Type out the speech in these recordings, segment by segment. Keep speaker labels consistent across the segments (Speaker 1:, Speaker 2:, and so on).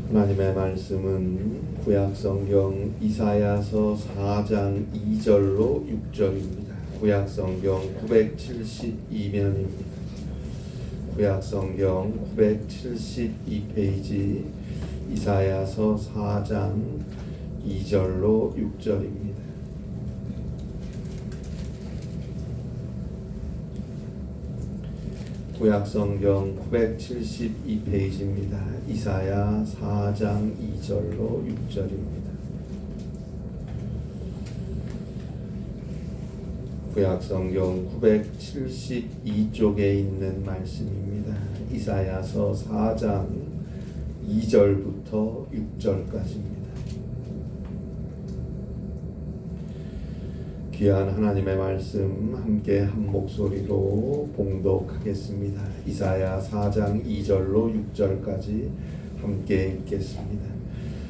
Speaker 1: 하나님의 말씀은 구약성경 이사야서 4장 2절로 6절입니다. 구약성경 972면입니다. 구약성경 972페이지 이사야서 4장 2절로 6절입니다. 구약성경 972페이지입니다. 이사야 4장 2절로 6절입니다. 구약성경 972쪽에 있는 말씀입니다. 이사야서 4장 2절부터 6절까지입니다. 귀한 하나님의 말씀 함께 한 목소리로 봉독하겠습니다. 이사야 4장 2절로 6절까지 함께 읽겠습니다.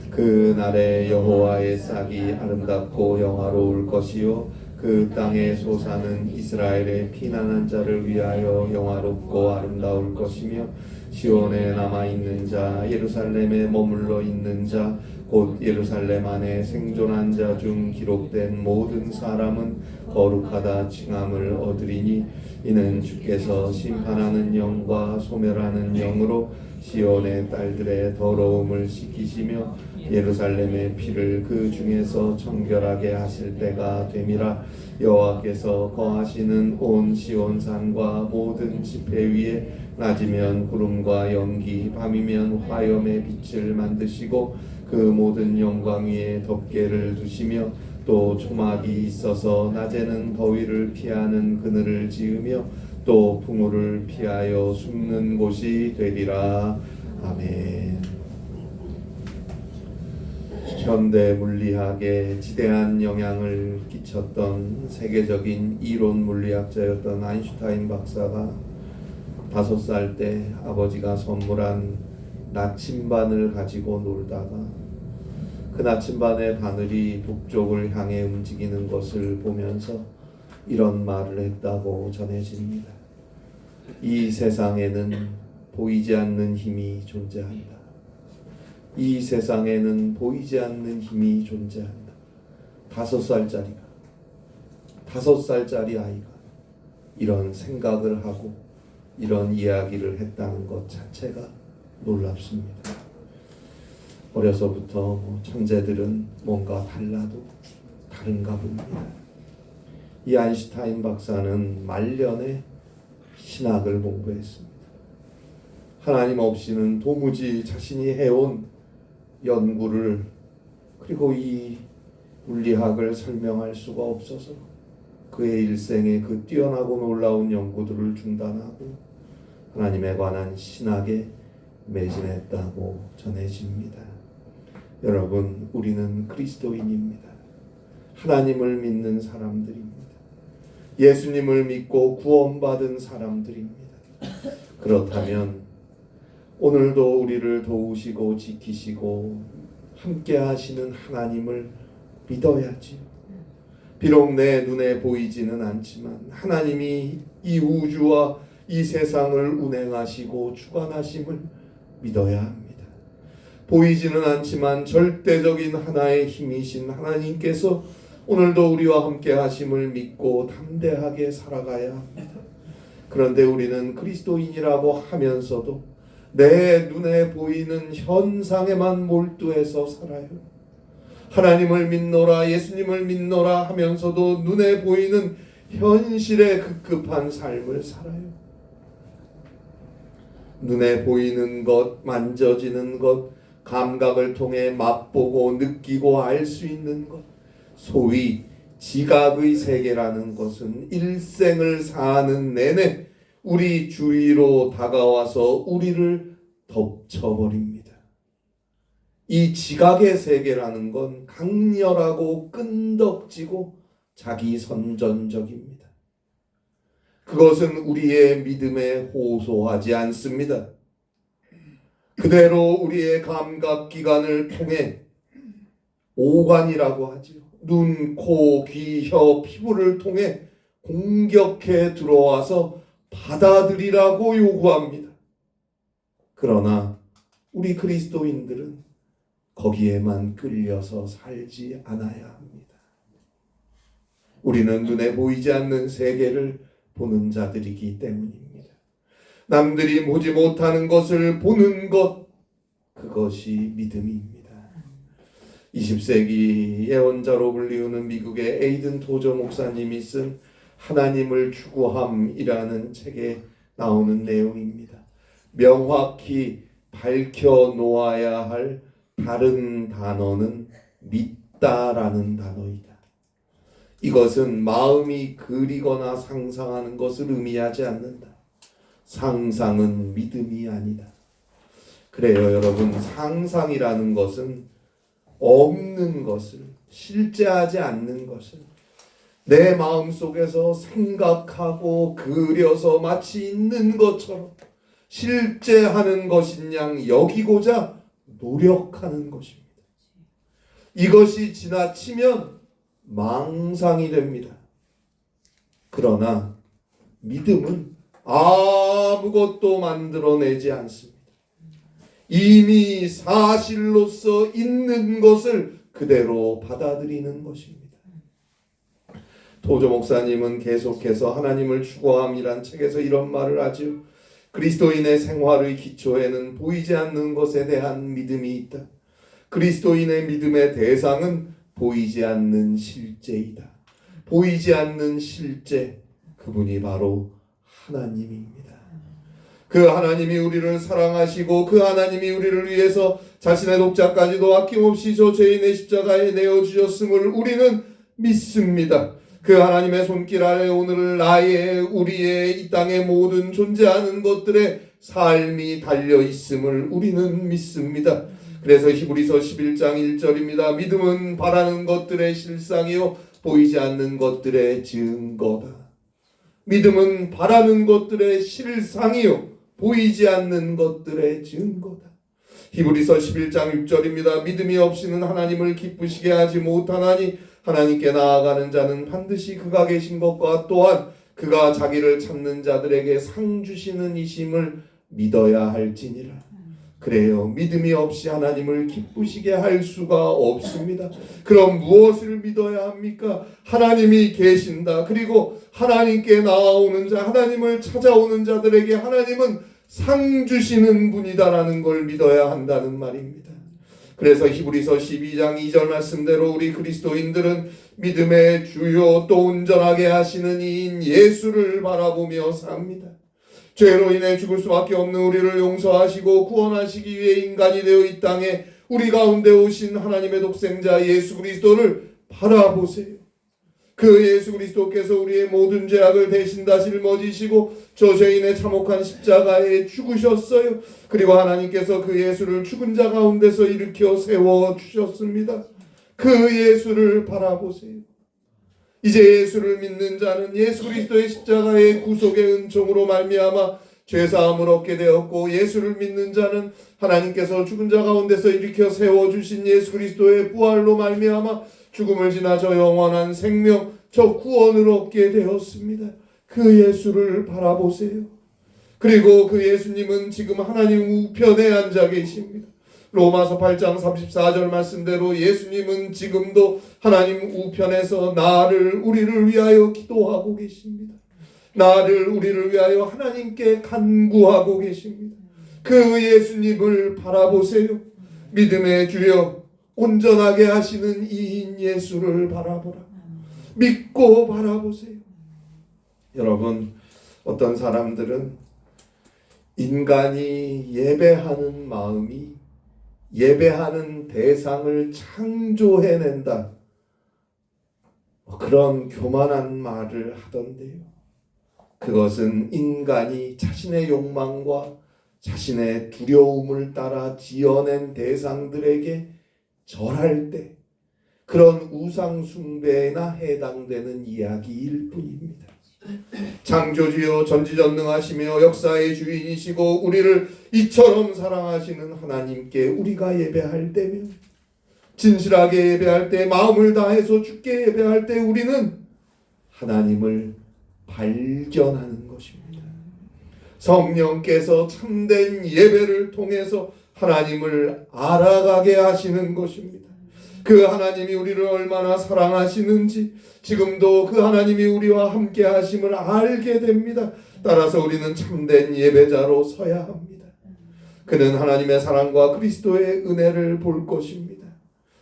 Speaker 1: 그 날에 여호와의 싹이 아름답고 영화로울 것이요 그 땅의 소사는 이스라엘의 피난한 자를 위하여 영화롭고 아름다울 것이며 시온에 남아있는 자 예루살렘에 머물러 있는 자 곧 예루살렘 안에 생존한 자 중 기록된 모든 사람은 거룩하다 칭함을 얻으리니 이는 주께서 심판하는 영과 소멸하는 영으로 시온의 딸들의 더러움을 씻기시며 예루살렘의 피를 그 중에서 청결하게 하실 때가 됨이라. 여호와께서 거하시는 온 시온산과 모든 지폐 위에 낮이면 구름과 연기 밤이면 화염의 빛을 만드시고 그 모든 영광 위에 덮개를 두시며 또 초막이 있어서 낮에는 더위를 피하는 그늘을 지으며 또 풍우를 피하여 숨는 곳이 되리라. 아멘. 현대 물리학에 지대한 영향을 끼쳤던 세계적인 이론 물리학자였던 아인슈타인 박사가 5살 때 아버지가 선물한 나침반을 가지고 놀다가 그 나침반의 바늘이 북쪽을 향해 움직이는 것을 보면서 이런 말을 했다고 전해집니다. 이 세상에는 보이지 않는 힘이 존재한다. 이 세상에는 보이지 않는 힘이 존재한다. 5살짜리 아이가 이런 생각을 하고 이런 이야기를 했다는 것 자체가 놀랍습니다. 어려서부터 천재들은 뭔가 달라도 다른가 봅니다. 이 아인슈타인 박사는 말년에 신학을 공부했습니다. 하나님 없이는 도무지 자신이 해온 연구를 그리고 이 물리학을 설명할 수가 없어서 그의 일생에 그 뛰어나고 놀라운 연구들을 중단하고 하나님에 관한 신학에 매진했다고 전해집니다. 여러분, 우리는 그리스도인입니다. 하나님을 믿는 사람들입니다. 예수님을 믿고 구원받은 사람들입니다. 그렇다면 오늘도 우리를 도우시고 지키시고 함께 하시는 하나님을 믿어야지요. 비록 내 눈에 보이지는 않지만 하나님이 이 우주와 이 세상을 운행하시고 주관하심을 믿어야 합니다. 보이지는 않지만 절대적인 하나의 힘이신 하나님께서 오늘도 우리와 함께 하심을 믿고 담대하게 살아가야 합니다. 그런데 우리는 그리스도인이라고 하면서도 내 눈에 보이는 현상에만 몰두해서 살아요. 하나님을 믿노라 예수님을 믿노라 하면서도 눈에 보이는 현실에 급급한 삶을 살아요. 눈에 보이는 것, 만져지는 것, 감각을 통해 맛보고 느끼고 알 수 있는 것, 소위 지각의 세계라는 것은 일생을 사는 내내 우리 주위로 다가와서 우리를 덮쳐버립니다. 이 지각의 세계라는 건 강렬하고 끈덕지고 자기선전적입니다. 그것은 우리의 믿음에 호소하지 않습니다. 그대로 우리의 감각기관을 통해 오관이라고 하죠. 눈, 코, 귀, 혀, 피부를 통해 공격해 들어와서 받아들이라고 요구합니다. 그러나 우리 그리스도인들은 거기에만 끌려서 살지 않아야 합니다. 우리는 눈에 보이지 않는 세계를 보는 자들이기 때문입니다. 남들이 보지 못하는 것을 보는 것, 그것이 믿음입니다. 20세기 예언자로 불리우는 미국의 에이든 토저 목사님이 쓴 하나님을 추구함이라는 책에 나오는 내용입니다. 명확히 밝혀 놓아야 할 다른 단어는 믿다라는 단어이다. 이것은 마음이 그리거나 상상하는 것을 의미하지 않는다. 상상은 믿음이 아니다. 그래요, 여러분. 상상이라는 것은 없는 것을, 실제하지 않는 것을 내 마음속에서 생각하고 그려서 마치 있는 것처럼 실제하는 것인 양 여기고자 노력하는 것입니다. 이것이 지나치면 망상이 됩니다. 그러나 믿음은 아무것도 만들어내지 않습니다. 이미 사실로서 있는 것을 그대로 받아들이는 것입니다. 토저 목사님은 계속해서 하나님을 추구함이란 책에서 이런 말을 하죠. 그리스도인의 생활의 기초에는 보이지 않는 것에 대한 믿음이 있다. 그리스도인의 믿음의 대상은 보이지 않는 실제이다. 보이지 않는 실제, 그분이 바로 하나님입니다. 그 하나님이 우리를 사랑하시고 그 하나님이 우리를 위해서 자신의 독자까지도 아낌없이 저 죄인의 십자가에 내어주셨음을 우리는 믿습니다. 그 하나님의 손길 아래 오늘 나의, 우리의, 이 땅의 모든 존재하는 것들의 삶이 달려있음을 우리는 믿습니다. 그래서 히브리서 11장 1절입니다. 믿음은 바라는 것들의 실상이요 보이지 않는 것들의 증거다. 믿음은 바라는 것들의 실상이요 보이지 않는 것들의 증거다. 히브리서 11장 6절입니다. 믿음이 없이는 하나님을 기쁘시게 하지 못하나니 하나님께 나아가는 자는 반드시 그가 계신 것과 또한 그가 자기를 찾는 자들에게 상 주시는 이심을 믿어야 할지니라. 그래요. 믿음이 없이 하나님을 기쁘시게 할 수가 없습니다. 그럼 무엇을 믿어야 합니까? 하나님이 계신다. 그리고 하나님께 나아오는 자, 하나님을 찾아오는 자들에게 하나님은 상 주시는 분이다라는 걸 믿어야 한다는 말입니다. 그래서 히브리서 12장 2절 말씀대로 우리 그리스도인들은 믿음의 주요 또 온전하게 하시는 이인 예수를 바라보며 삽니다. 죄로 인해 죽을 수밖에 없는 우리를 용서하시고 구원하시기 위해 인간이 되어 이 땅에 우리 가운데 오신 하나님의 독생자 예수 그리스도를 바라보세요. 그 예수 그리스도께서 우리의 모든 죄악을 대신 다 짊어지시고 저 죄인의 참혹한 십자가에 죽으셨어요. 그리고 하나님께서 그 예수를 죽은 자 가운데서 일으켜 세워주셨습니다. 그 예수를 바라보세요. 이제 예수를 믿는 자는 예수 그리스도의 십자가의 구속의 은총으로 말미암아 죄사함을 얻게 되었고, 예수를 믿는 자는 하나님께서 죽은 자 가운데서 일으켜 세워주신 예수 그리스도의 부활로 말미암아 죽음을 지나 저 영원한 생명, 저 구원을 얻게 되었습니다. 그 예수를 바라보세요. 그리고 그 예수님은 지금 하나님 우편에 앉아 계십니다. 로마서 8장 34절 말씀대로 예수님은 지금도 하나님 우편에서 우리를 위하여 기도하고 계십니다. 우리를 위하여 하나님께 간구하고 계십니다. 그 예수님을 바라보세요. 믿음의 주여, 온전하게 하시는 이인 예수를 바라보라. 믿고 바라보세요. 여러분, 어떤 사람들은 인간이 예배하는 마음이 예배하는 대상을 창조해낸다, 그런 교만한 말을 하던데요. 그것은 인간이 자신의 욕망과 자신의 두려움을 따라 지어낸 대상들에게 절할 때 그런 우상 숭배나 해당되는 이야기일 뿐입니다. 창조주여, 전지전능하시며 역사의 주인이시고 우리를 이처럼 사랑하시는 하나님께 우리가 예배할 때면, 진실하게 예배할 때, 마음을 다해서 주께 예배할 때 우리는 하나님을 발견하는 것입니다. 성령께서 참된 예배를 통해서 하나님을 알아가게 하시는 것입니다. 그 하나님이 우리를 얼마나 사랑하시는지 지금도 그 하나님이 우리와 함께 하심을 알게 됩니다. 따라서 우리는 참된 예배자로 서야 합니다. 그는 하나님의 사랑과 그리스도의 은혜를 볼 것입니다.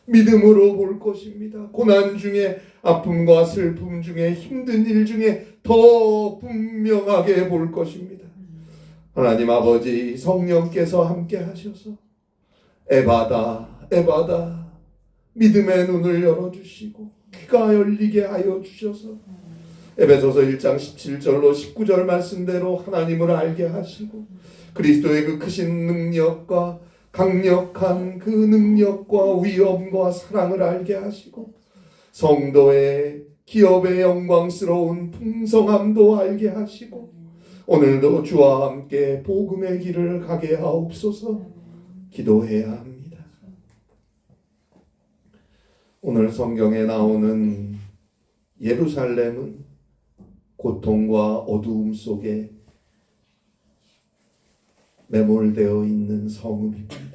Speaker 1: 믿음으로 볼 것입니다. 고난 중에, 아픔과 슬픔 중에, 힘든 일 중에 더 분명하게 볼 것입니다. 하나님 아버지 성령께서 함께 하셔서 에바다 에바다 믿음의 눈을 열어주시고 귀가 열리게 하여 주셔서 에베소서 1장 17절로 19절 말씀대로 하나님을 알게 하시고 그리스도의 그 크신 능력과 강력한 그 능력과 위엄과 사랑을 알게 하시고 성도의 기업의 영광스러운 풍성함도 알게 하시고 오늘도 주와 함께 복음의 길을 가게 하옵소서. 기도해야 합니다. 오늘 성경에 나오는 예루살렘은 고통과 어두움 속에 매몰되어 있는 성읍입니다.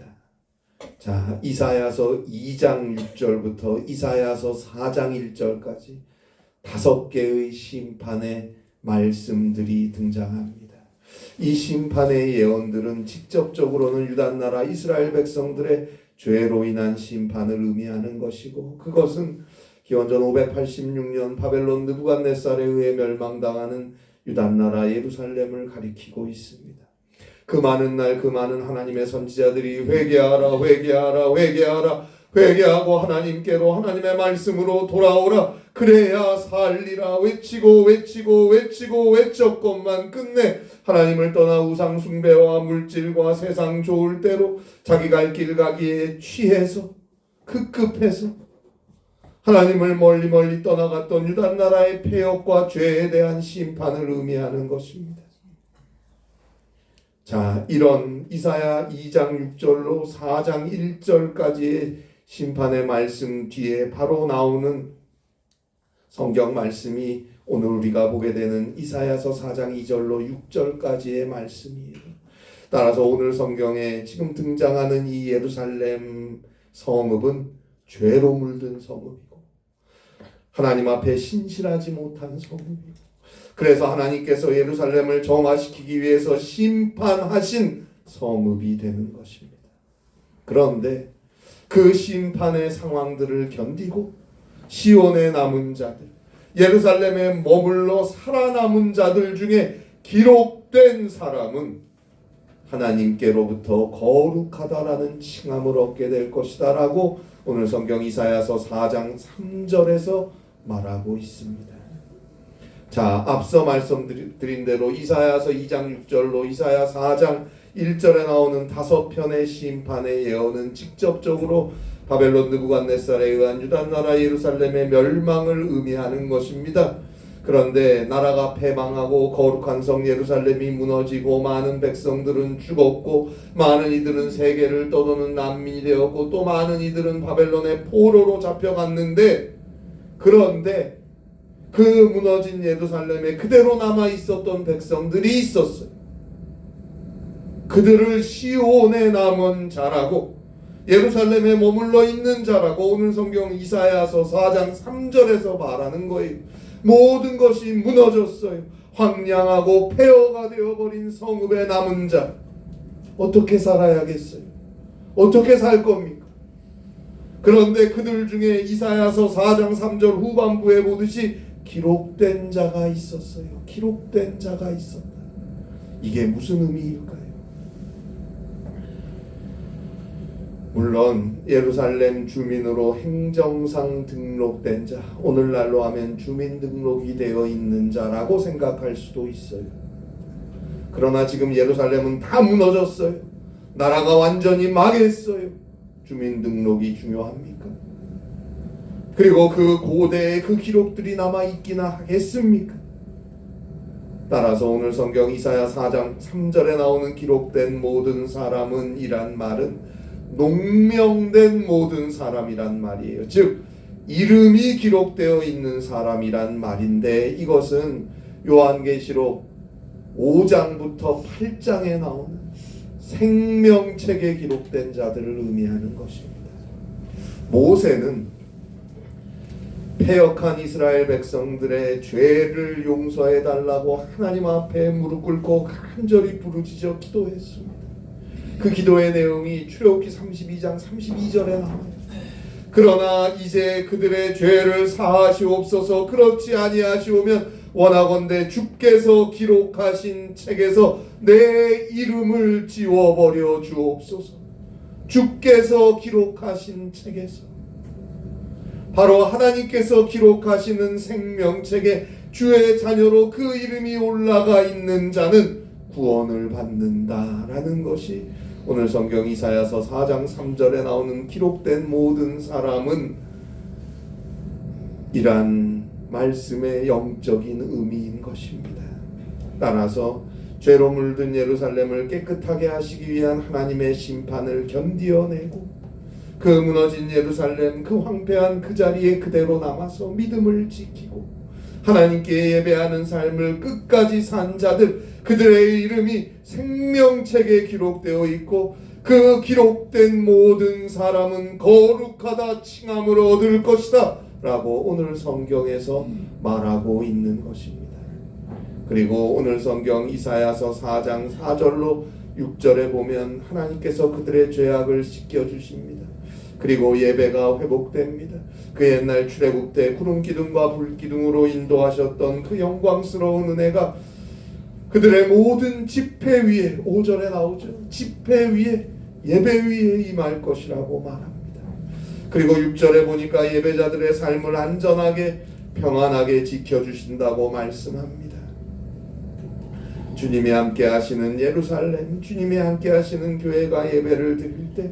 Speaker 1: 자, 이사야서 2장 6절부터 이사야서 4장 1절까지 5개의 심판의 말씀들이 등장합니다. 이 심판의 예언들은 직접적으로는 유다나라 이스라엘 백성들의 죄로 인한 심판을 의미하는 것이고 그것은 기원전 586년 바벨론 느부갓네살에 의해 멸망당하는 유다나라 예루살렘을 가리키고 있습니다. 그 많은 날 그 많은 하나님의 선지자들이 회개하라 회개하라 회개하라 회개하고 하나님께로 하나님의 말씀으로 돌아오라 그래야 살리라 외치고 외치고 외치고 외쳤건만 끝내 하나님을 떠나 우상 숭배와 물질과 세상 좋을 대로 자기 갈 길 가기에 취해서 급급해서 하나님을 멀리 멀리 떠나갔던 유다 나라의 폐역과 죄에 대한 심판을 의미하는 것입니다. 자, 이런 이사야 2장 6절로 4장 1절까지의 심판의 말씀 뒤에 바로 나오는 성경 말씀이 오늘 우리가 보게 되는 이사야서 4장 2절로 6절까지의 말씀이에요. 따라서 오늘 성경에 지금 등장하는 이 예루살렘 성읍은 죄로 물든 성읍이고 하나님 앞에 신실하지 못한 성읍이고 그래서 하나님께서 예루살렘을 정화시키기 위해서 심판하신 성읍이 되는 것입니다. 그런데 그 심판의 상황들을 견디고 시온에 남은 자들, 예루살렘에 머물러 살아남은 자들 중에 기록된 사람은 하나님께로부터 거룩하다라는 칭함을 얻게 될 것이다 라고 오늘 성경 이사야서 4장 3절에서 말하고 있습니다. 자, 앞서 말씀드린 대로 이사야서 2장 6절로 이사야 4장 1절에 나오는 5편의 심판의 예언은 직접적으로 바벨론 느부갓네살에 의한 유다 나라 예루살렘의 멸망을 의미하는 것입니다. 그런데 나라가 패망하고 거룩한 성 예루살렘이 무너지고 많은 백성들은 죽었고 많은 이들은 세계를 떠도는 난민이 되었고 또 많은 이들은 바벨론의 포로로 잡혀갔는데 그런데 그 무너진 예루살렘에 그대로 남아 있었던 백성들이 있었어요. 그들을 시온에 남은 자라고 예루살렘에 머물러 있는 자라고 오늘 성경 이사야서 4장 3절에서 말하는 거예요. 모든 것이 무너졌어요. 황량하고 폐허가 되어버린 성읍에 남은 자 어떻게 살아야겠어요? 어떻게 살 겁니까? 그런데 그들 중에 이사야서 4장 3절 후반부에 보듯이 기록된 자가 있었어요. 기록된 자가 있었다. 이게 무슨 의미일까요? 물론 예루살렘 주민으로 행정상 등록된 자, 오늘날로 하면 주민등록이 되어 있는 자라고 생각할 수도 있어요. 그러나 지금 예루살렘은 다 무너졌어요. 나라가 완전히 망했어요. 주민등록이 중요합니까? 그리고 그 고대의 그 기록들이 남아있기나 하겠습니까? 따라서 오늘 성경 이사야 4장 3절에 나오는 기록된 모든 사람은 이란 말은 농명된 모든 사람이란 말이에요. 즉 이름이 기록되어 있는 사람이란 말인데 이것은 요한계시록 5장부터 8장에 나오는 생명책에 기록된 자들을 의미하는 것입니다. 모세는 패역한 이스라엘 백성들의 죄를 용서해 달라고 하나님 앞에 무릎 꿇고 간절히 부르짖어 기도했습니다. 그 기도의 내용이 출애굽기 32장 32절에 나와요. 그러나 이제 그들의 죄를 사하시옵소서. 그렇지 아니하시오면 원하건대 주께서 기록하신 책에서 내 이름을 지워버려 주옵소서. 주께서 기록하신 책에서, 바로 하나님께서 기록하시는 생명책에 주의 자녀로 그 이름이 올라가 있는 자는 구원을 받는다라는 것이 오늘 성경 이사야서 4장 3절에 나오는 기록된 모든 사람은 이란 말씀의 영적인 의미인 것입니다. 따라서 죄로 물든 예루살렘을 깨끗하게 하시기 위한 하나님의 심판을 견디어내고 그 무너진 예루살렘, 그 황폐한 그 자리에 그대로 남아서 믿음을 지키고 하나님께 예배하는 삶을 끝까지 산 자들, 그들의 이름이 생명책에 기록되어 있고 그 기록된 모든 사람은 거룩하다 칭함을 얻을 것이다 라고 오늘 성경에서 말하고 있는 것입니다. 그리고 오늘 성경 이사야서 4장 4절로 6절에 보면 하나님께서 그들의 죄악을 씻겨주십니다. 그리고 예배가 회복됩니다. 그 옛날 출애굽 때 구름 기둥과 불 기둥으로 인도하셨던 그 영광스러운 은혜가 그들의 모든 지폐 위에, 5절에 나오죠. 지폐 위에, 예배 위에 임할 것이라고 말합니다. 그리고 6절에 보니까 예배자들의 삶을 안전하게 평안하게 지켜주신다고 말씀합니다. 주님이 함께 하시는 예루살렘, 주님이 함께 하시는 교회가 예배를 드릴 때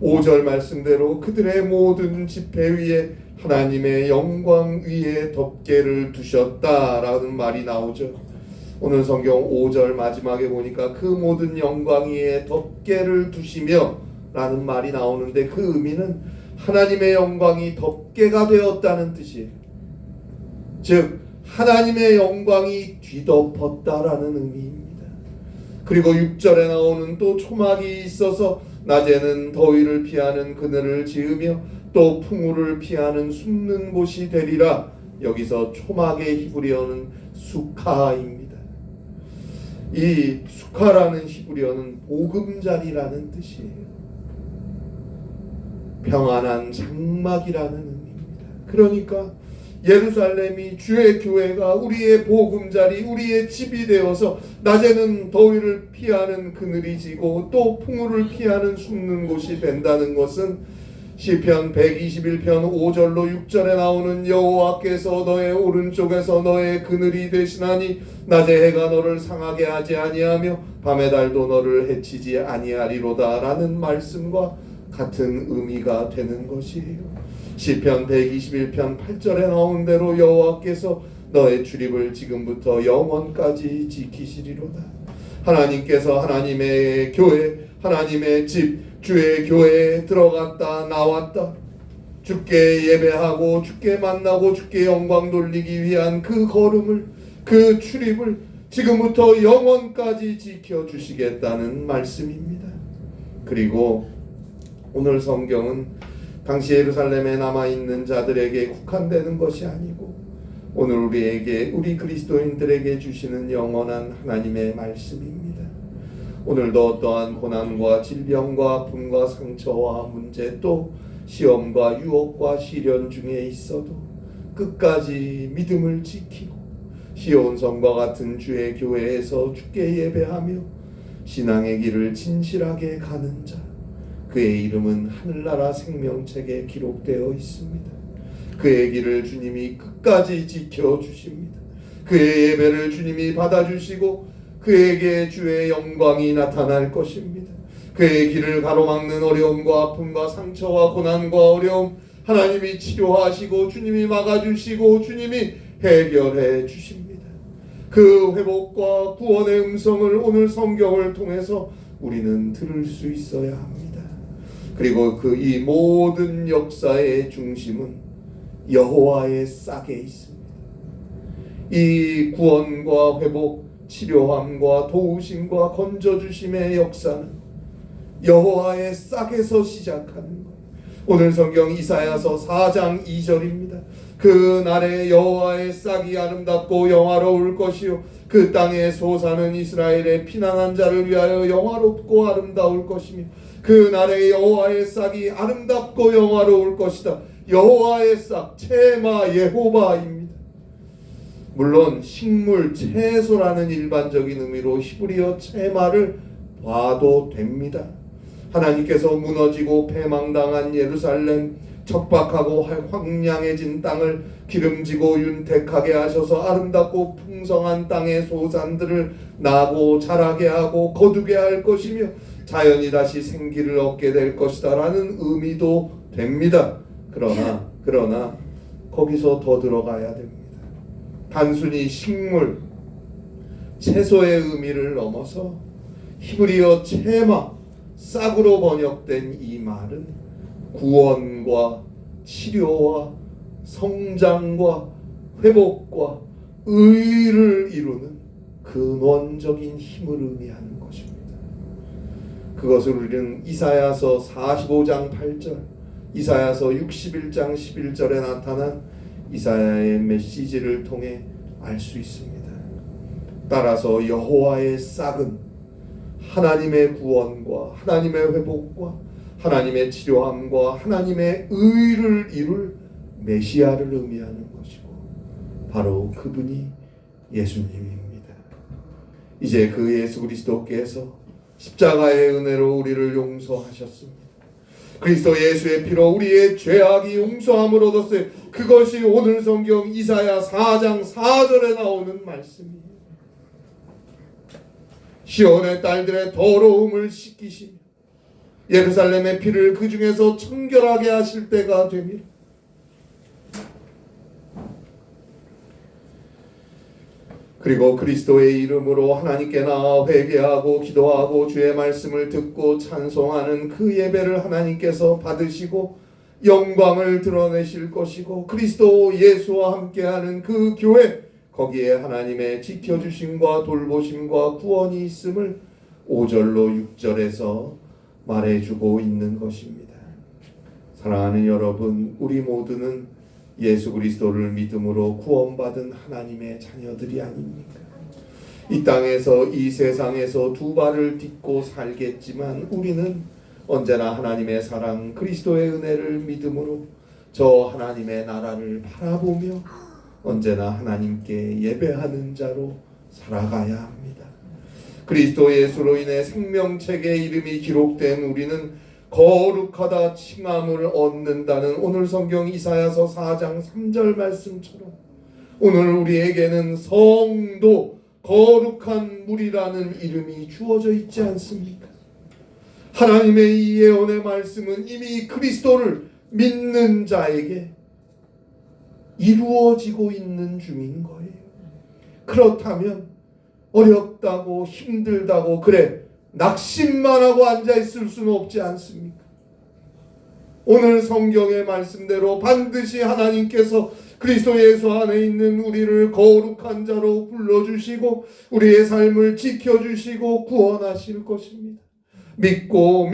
Speaker 1: 5절 말씀대로 그들의 모든 지폐 위에 하나님의 영광 위에 덮개를 두셨다라는 말이 나오죠. 오늘 성경 5절 마지막에 보니까 그 모든 영광 위에 덮개를 두시며 라는 말이 나오는데 그 의미는 하나님의 영광이 덮개가 되었다는 뜻이에요. 즉 하나님의 영광이 뒤덮었다라는 의미입니다. 그리고 6절에 나오는 또 초막이 있어서 낮에는 더위를 피하는 그늘을 지으며 또 풍우를 피하는 숨는 곳이 되리라. 여기서 초막의 히브리어는 수카입니다. 이 수카라는 히브리어는 보금자리라는 뜻이에요. 평안한 장막이라는 의미입니다. 그러니까 예루살렘이 주의 교회가 우리의 보금자리, 우리의 집이 되어서 낮에는 더위를 피하는 그늘이 지고 또 풍우를 피하는 숨는 곳이 된다는 것은 시편 121편 5절로 6절에 나오는 여호와께서 너의 오른쪽에서 너의 그늘이 되시나니 낮에 해가 너를 상하게 하지 아니하며 밤의 달도 너를 해치지 아니하리로다 라는 말씀과 같은 의미가 되는 것이에요. 시편 121편 8절에 나온 대로 여호와께서 너의 출입을 지금부터 영원까지 지키시리로다. 하나님께서 하나님의 교회, 하나님의 집, 주의 교회에 들어갔다 나왔다. 주께 예배하고 주께 만나고 주께 영광 돌리기 위한 그 걸음을, 그 출입을 지금부터 영원까지 지켜주시겠다는 말씀입니다. 그리고 오늘 성경은 당시 예루살렘에 남아있는 자들에게 국한되는 것이 아니고 오늘 우리에게, 우리 그리스도인들에게 주시는 영원한 하나님의 말씀입니다. 오늘도 어떠한 고난과 질병과 아픔과 상처와 문제 또 시험과 유혹과 시련 중에 있어도 끝까지 믿음을 지키고 시온성과 같은 주의 교회에서 주께 예배하며 신앙의 길을 진실하게 가는 자, 그의 이름은 하늘나라 생명책에 기록되어 있습니다. 그의 길을 주님이 끝까지 지켜주십니다. 그의 예배를 주님이 받아주시고 그에게 주의 영광이 나타날 것입니다. 그의 길을 가로막는 어려움과 아픔과 상처와 고난과 어려움 하나님이 치료하시고 주님이 막아주시고 주님이 해결해 주십니다. 그 회복과 구원의 음성을 오늘 성경을 통해서 우리는 들을 수 있어야 합니다. 그리고 그 이 모든 역사의 중심은 여호와의 싹에 있습니다. 이 구원과 회복, 치료함과 도우심과 건져주심의 역사는 여호와의 싹에서 시작하는 것. 오늘 성경 이사야서 4장 2절입니다. 그 날에 여호와의 싹이 아름답고 영화로울 것이요 그 땅에 솟아는 이스라엘의 피난한 자를 위하여 영화롭고 아름다울 것이며 그 날에 여호와의 싹이 아름답고 영화로울 것이다. 여호와의 싹, 체마 예호바입니다. 물론 식물, 채소라는 일반적인 의미로 히브리어 체마를 봐도 됩니다. 하나님께서 무너지고 패망당한 예루살렘, 척박하고 황량해진 땅을 기름지고 윤택하게 하셔서 아름답고 풍성한 땅의 소산들을 나고 자라게 하고 거두게 할 것이며 자연이 다시 생기를 얻게 될 것이다 라는 의미도 됩니다. 그러나 거기서 더 들어가야 됩니다. 단순히 식물, 채소의 의미를 넘어서 히브리어 체마, 싹으로 번역된 이 말은 구원과 치료와 성장과 회복과 의를 이루는 근원적인 힘을 의미하는 것입니다. 그것을 우리는 이사야서 45장 8절, 이사야서 61장 11절에 나타난 이사야의 메시지를 통해 알 수 있습니다. 따라서 여호와의 싹은 하나님의 구원과 하나님의 회복과 하나님의 치료함과 하나님의 의를 이룰 메시아를 의미하는 것이고 바로 그분이 예수님입니다. 이제 그 예수 그리스도께서 십자가의 은혜로 우리를 용서하셨습니다. 그리스도 예수의 피로 우리의 죄악이 용서함을 얻었어요. 그것이 오늘 성경 이사야 4장 4절에 나오는 말씀이에요. 시온의 딸들의 더러움을 씻기시며 예루살렘의 피를 그 중에서 청결하게 하실 때가 되리라. 그리고 그리스도의 이름으로 하나님께 나아 회개하고 기도하고 주의 말씀을 듣고 찬송하는 그 예배를 하나님께서 받으시고 영광을 드러내실 것이고 그리스도 예수와 함께하는 그 교회, 거기에 하나님의 지켜주심과 돌보심과 구원이 있음을 5절로 6절에서 말해주고 있는 것입니다. 사랑하는 여러분, 우리 모두는 예수 그리스도를 믿음으로 구원받은 하나님의 자녀들이 아닙니까? 이 땅에서 이 세상에서 두 발을 딛고 살겠지만 우리는 언제나 하나님의 사랑 그리스도의 은혜를 믿음으로 저 하나님의 나라를 바라보며 언제나 하나님께 예배하는 자로 살아가야 합니다. 그리스도 예수로 인해 생명책에 이름이 기록된 우리는 거룩하다 칭함을 얻는다는 오늘 성경 이사야서 4장 3절 말씀처럼 오늘 우리에게는 성도, 거룩한 물이라는 이름이 주어져 있지 않습니까? 하나님의 이 예언의 말씀은 이미 그리스도를 믿는 자에게 이루어지고 있는 중인 거예요. 그렇다면 어렵다고 힘들다고 그래 낙심만 하고 앉아있을 수는 없지 않습니까? 오늘 성경의 말씀대로 반드시 하나님께서 그리스도 예수 안에 있는 우리를 거룩한 자로 불러주시고 우리의 삶을 지켜주시고 구원하실 것입니다. 믿고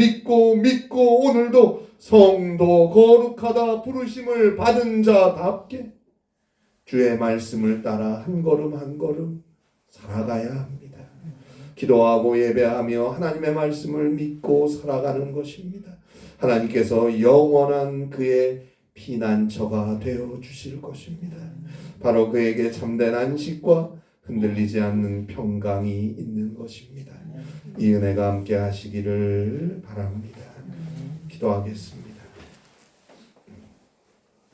Speaker 1: 오늘도 성도 거룩하다 부르심을 받은 자답게 주의 말씀을 따라 한 걸음 한 걸음 살아가야 합니다. 기도하고 예배하며 하나님의 말씀을 믿고 살아가는 것입니다. 하나님께서 영원한 그의 피난처가 되어 주실 것입니다. 바로 그에게 참된 안식과 흔들리지 않는 평강이 있는 것입니다. 이 은혜가 함께 하시기를 바랍니다. 기도하겠습니다.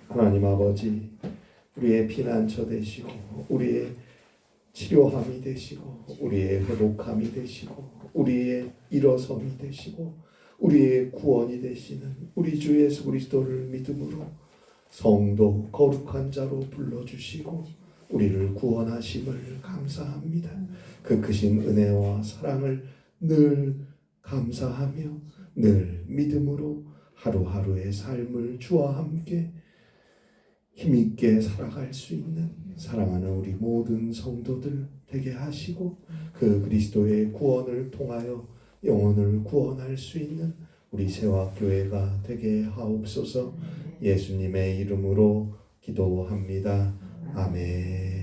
Speaker 1: 하나님 아버지, 우리의 피난처 되시고 우리의 치료함이 되시고 우리의 회복함이 되시고 우리의 일어섬이 되시고 우리의 구원이 되시는 우리 주 예수 그리스도를 믿음으로 성도 거룩한 자로 불러주시고 우리를 구원하심을 감사합니다. 그 크신 은혜와 사랑을 늘 감사하며 늘 믿음으로 하루하루의 삶을 주와 함께 힘있게 살아갈 수 있는 사랑하는 우리 모든 성도들 되게 하시고 그 그리스도의 구원을 통하여 영혼을 구원할 수 있는 우리 세화교회가 되게 하옵소서. 예수님의 이름으로 기도합니다. 아멘.